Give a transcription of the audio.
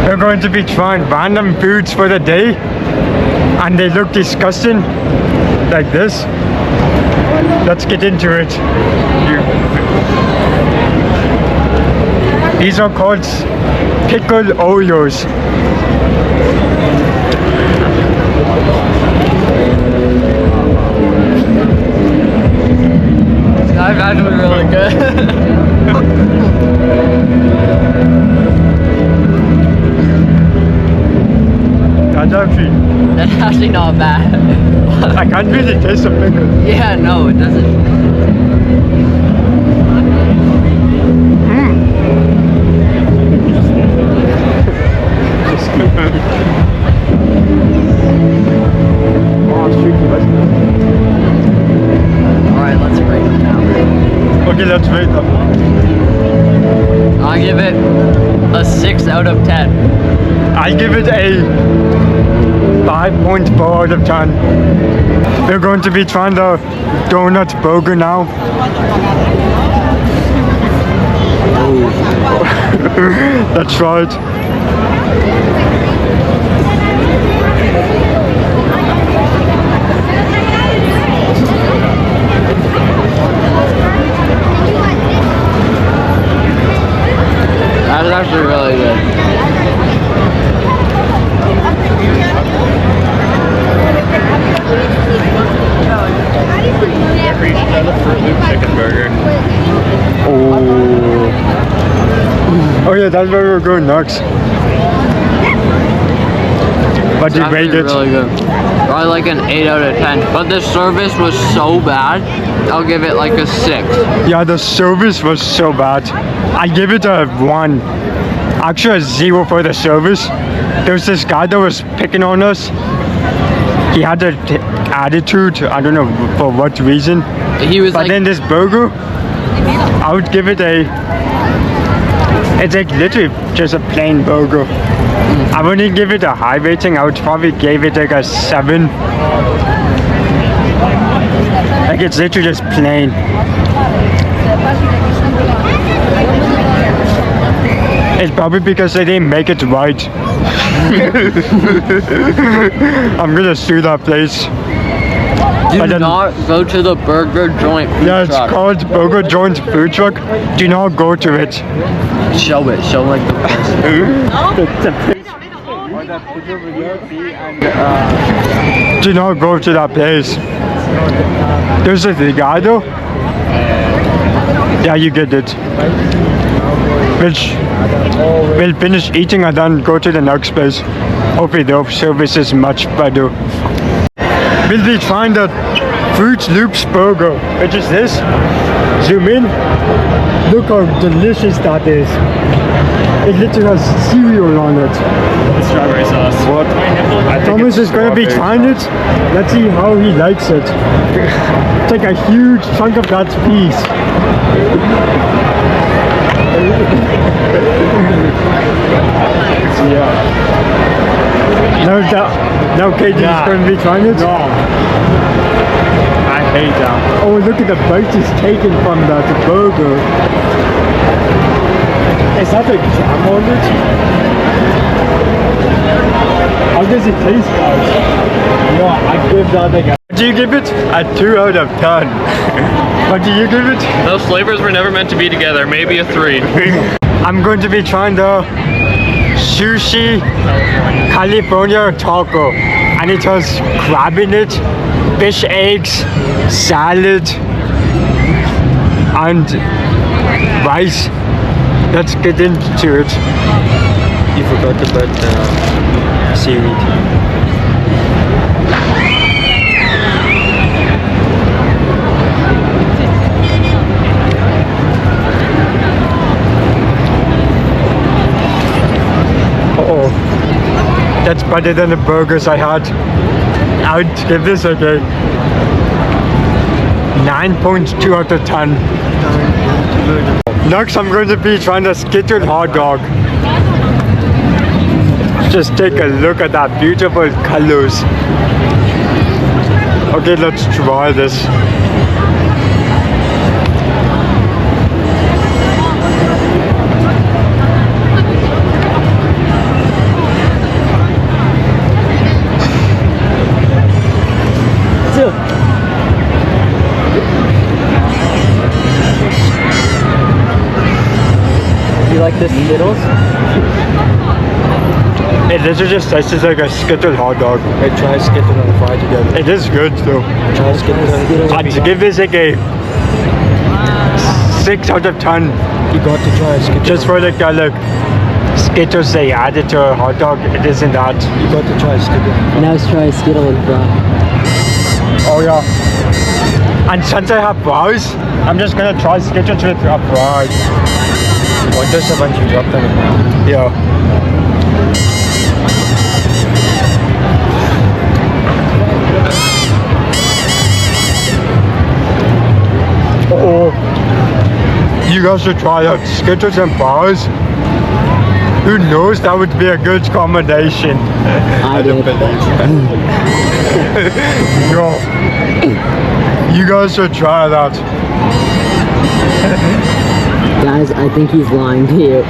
We're going to be trying random foods for the day, and they look disgusting, like this. Let's get into it. These are called Pickle Oreos. That's actually really good. That's actually not bad. I can't really taste the pickle. Yeah, no, it doesn't. Alright, let's rate them now. Okay, let's rate them. I'll give it a 6 out of 10. I give it a 5.4 out of 10. We're going to be trying the donut burger now. Let's try it. That's actually really good. The Froot Loops chicken burger. Oh yeah, that's where we're going next. But you rate it? Really good. Probably like an 8 out of 10. But the service was so bad, I'll give it like a 6. Yeah, the service was so bad. I give it a 1. Actually a 0 for the service. There was this guy that was picking on us. He had an attitude, I don't know for what reason. He was But like, then this burger, I would give it a, it's like literally just a plain burger. I wouldn't give it a high rating. I would probably give it like a 7. Like it's literally just plain. It's probably because they didn't make it right. I'm gonna sue that place. do not go to the burger joint food Yeah, it's truck. called Burger Joint Food Truck. Do not go to it. Show it. Show like the Do not go to that place. There's a guy though. Yeah, you get it. We'll finish eating and then go to the next place. Hopefully the service is much better. We'll be trying the Froot Loops burger, which is this. Zoom in. Look how delicious that is. It literally has cereal on it. Strawberry sauce. What? Thomas is going to be trying it. Let's see how he likes it. Take a huge chunk of that piece. Yeah. Now Katie is going to be trying it? No. I hate that. Oh, look at the bite he's taken from that burger. Is that a jam on it? How does it taste, guys? Yeah, I give that like a... Do you give it? A 2 out of 10. What do you give it? Those flavors were never meant to be together. Maybe a 3. I'm going to be trying the sushi California taco, and it has crab in it, fish eggs, salad, and rice. Let's get into it. You forgot to put seaweed. Uh-oh. That's better than the burgers I had. I would give this a 9.2 out of 10. Next I'm going to be trying the Skittles hot dog. Just take a look at that beautiful colors. Okay, let's try this. like the Skittles? It literally just tastes like a Skittle hot dog. I try Skittles and fry together. It is good though. Try Skittles. I'd give this like a 6 out of 10. You got to try Skittles. Just for the kind of Skittles they added to a hot dog. It isn't that. You got to try Skittles. Now let's try a Skittle and fry. Oh yeah. And since I have fries, I'm just gonna try Skittles with a fry. What does a bunch you drop them in now? Yeah. Oh, you guys should try out Skittles and fries. Who knows, that would be a good combination. I did. Yo, you guys should try that. Guys, I think he's lying to you.